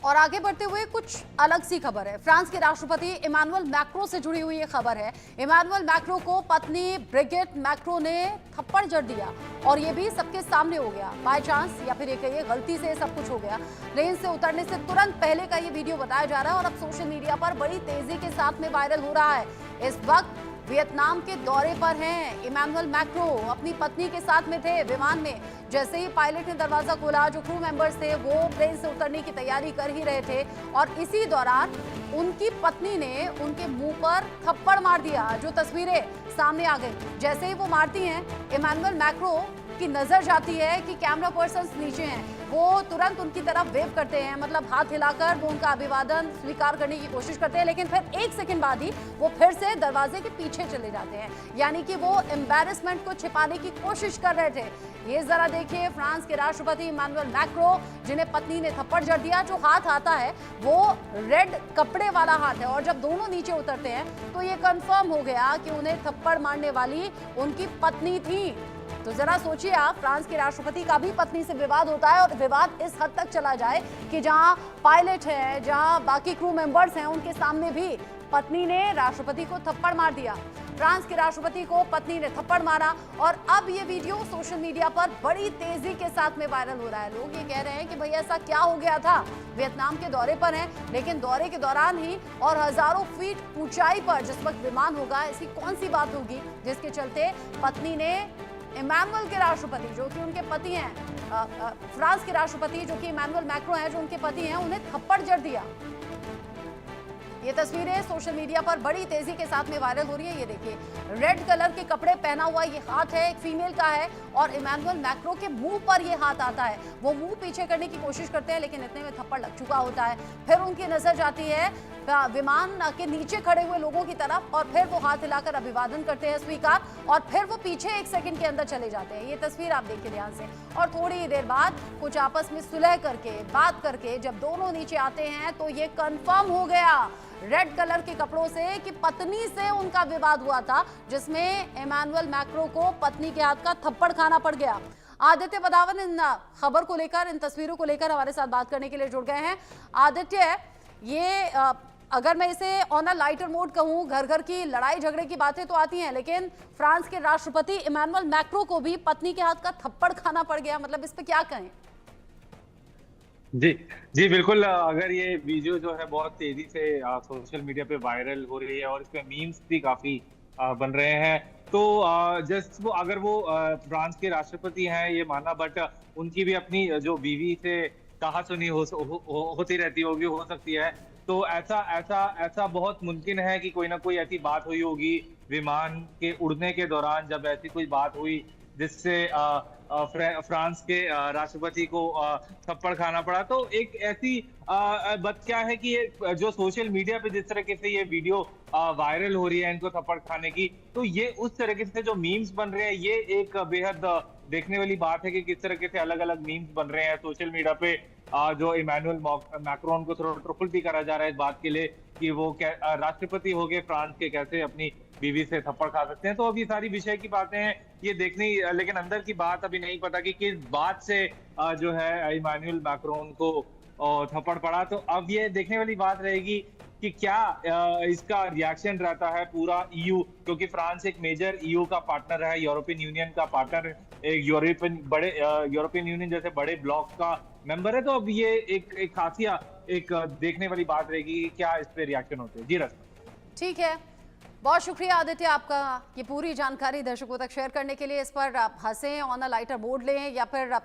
और आगे बढ़ते हुए कुछ अलग सी खबर है। फ्रांस के राष्ट्रपति इमानुएल मैक्रो से जुड़ी हुई ये खबर है। इमानुएल मैक्रो को पत्नी ब्रिगिट मैक्रो ने थप्पड़ जड़ दिया और ये भी सबके सामने हो गया। बाय चांस या फिर ये कहिए गलती से सब कुछ हो गया। प्लेन से उतरने से तुरंत पहले का ये वीडियो बताया जा रहा है और अब सोशल मीडिया पर बड़ी तेजी के साथ में वायरल हो रहा है। इस वक्त वियतनाम के दौरे पर हैं इमानुएल मैक्रो, अपनी पत्नी के साथ में थे विमान में। जैसे ही पायलट ने दरवाजा खोला, जो क्रू मेंबर्स थे वो प्लेन से उतरने की तैयारी कर ही रहे थे और इसी दौरान उनकी पत्नी ने उनके मुंह पर थप्पड़ मार दिया, जो तस्वीरें सामने आ गई। जैसे ही वो मारती हैं, इमानुएल मैक्रो की नजर जाती है कि कैमरा पर्सन्स नीचे हैं। वो तुरंत उनकी तरफ वेव करते हैं, मतलब हाथ हिलाकर वो उनका अभिवादन स्वीकार करने की कोशिश करते हैं, लेकिन फिर एक सेकंड बाद ही वो फिर से दरवाजे के पीछे चले जाते हैं। यानी कि वो एम्बैरेसमेंट को छिपाने की कोशिश कर रहे थे। ये जरा देखिए, फ्रांस के राष्ट्रपति इमानुएल मैक्रो, जिन्हें पत्नी ने थप्पड़ जड़ दिया। जो हाथ आता है वो रेड कपड़े वाला हाथ है और जब दोनों नीचे उतरते हैं तो ये कंफर्म हो गया कि उन्हें थप्पड़ मारने वाली उनकी पत्नी थी। तो जरा सोचिए आप, फ्रांस के राष्ट्रपति का भी पत्नी से विवाद होता है और विवाद इस हद तक चला जाए कि जहां पायलट है, जहां बाकी क्रू मेंबर्स हैं, उनके सामने भी पत्नी ने राष्ट्रपति को थप्पड़ मार दिया। फ्रांस के राष्ट्रपति को पत्नी ने थप्पड़ मारा और अब ये वीडियो सोशल मीडिया पर बड़ी तेजी के साथ में वायरल हो रहा है। लोग ये कह रहे हैं कि भैया ऐसा क्या हो गया था, वियतनाम के दौरे पर हैं, लेकिन दौरे के दौरान ही और हजारों फीट ऊंचाई पर जिस वक्त विमान होगा, ऐसी कौन सी बात होगी जिसके चलते पत्नी ने इमानुएल के राष्ट्रपति, जो कि उनके पति हैं, फ्रांस के राष्ट्रपति जो कि इमानुएल मैक्रो हैं, जो उनके पति हैं, उन्हें थप्पड़ जड़ दिया। ये तस्वीरें सोशल मीडिया पर बड़ी तेजी के साथ में वायरल हो रही है। ये देखिए, रेड कलर के कपड़े पहना हुआ ये हाथ है, एक फीमेल का है और इमानुएल मैक्रो के मुंह पर ये हाथ आता है। वो मुंह पीछे करने की कोशिश करते हैं, लेकिन इतने में थप्पड़ लग चुका होता है। फिर उनकी नजर जाती है विमान के नीचे खड़े हुए लोगों की तरफ और फिर वो हाथ हिलाकर अभिवादन करते हैं स्वीकार और फिर वो पीछे एक सेकंड के अंदर चले जाते हैं। ये तस्वीर आप देखिए ध्यान से। और थोड़ी ही देर बाद कुछ आपस में सुलह करके, बात करके जब दोनों नीचे आते हैं तो ये कंफर्म हो गया रेड कलर के कपड़ों से कि पत्नी से उनका विवाद हुआ था, जिसमें इमानुएल मैक्रो को पत्नी के हाथ का थप्पड़ खाना पड़ गया। आदित्य पदावन इन खबर को लेकर, इन तस्वीरों को लेकर हमारे साथ बात करने के लिए जुड़ गए हैं। आदित्य, ये अगर मैं इसे ऑन अ लाइटर मोड कहूं, घर घर की लड़ाई झगड़े की बातें तो आती हैं, लेकिन फ्रांस के राष्ट्रपति इमानुएल मैक्रो को भी पत्नी के हाथ का थप्पड़ खाना पड़ गया, मतलब इस पे क्या कहें? जी जी बिल्कुल। अगर ये वीडियो जो है बहुत तेजी से सोशल मीडिया पे वायरल हो रही है और इस पे मीम्स भी काफी बन रहे हैं, तो जस्ट वो अगर वो फ्रांस के राष्ट्रपति हैं ये माना, बट उनकी भी अपनी जो बीवी से कहासुनी होती रहती होगी, हो सकती है। तो ऐसा ऐसा ऐसा बहुत मुमकिन है कि कोई ना कोई ऐसी बात हुई होगी विमान के उड़ने के दौरान, जब ऐसी कोई बात हुई जिससे फ्रांस के राष्ट्रपति को थप्पड़ खाना पड़ा। तो एक ऐसी बात क्या है कि ये जो सोशल मीडिया पे जिस तरीके से ये वीडियो वायरल हो रही है इनको थप्पड़ खाने की, तो ये उस तरीके से जो मीम्स बन रहे हैं, ये एक बेहद देखने वाली बात है कि किस तरीके से अलग अलग मीम्स बन रहे हैं सोशल मीडिया पे। जो इमानुएल मैक्रोन को थोड़ा ट्रिपल भी करा जा रहा है इस बात के लिए कि वो राष्ट्रपति हो गए फ्रांस के, कैसे अपनी बीवी से थप्पड़ खा सकते हैं। तो अब ये सारी विषय की बातें हैं, ये देखनी, लेकिन अंदर की बात अभी नहीं पता कि किस बात से जो है इमानुएल मैक्रोन को थप्पड़ पड़ा। तो अब ये देखने वाली बात रहेगी कि क्या इसका रिएक्शन रहता है पूरा ईयू, क्योंकि फ्रांस एक मेजर ईयू का पार्टनर है, यूरोपियन यूनियन का पार्टनर, एक यूरोपियन यूनियन जैसे बड़े ब्लॉक का मेंबर है। तो अब ये एक खासिया एक देखने वाली बात रहेगी कि क्या इस पे रिएक्शन होते हैं। जी रस्ता। ठीक है, बहुत शुक्रिया आदित्य आपका ये पूरी जानकारी दर्शकों तक शेयर करने के लिए। इस पर आप हंसें, ऑन अ लाइटर मोड लें या फिर आप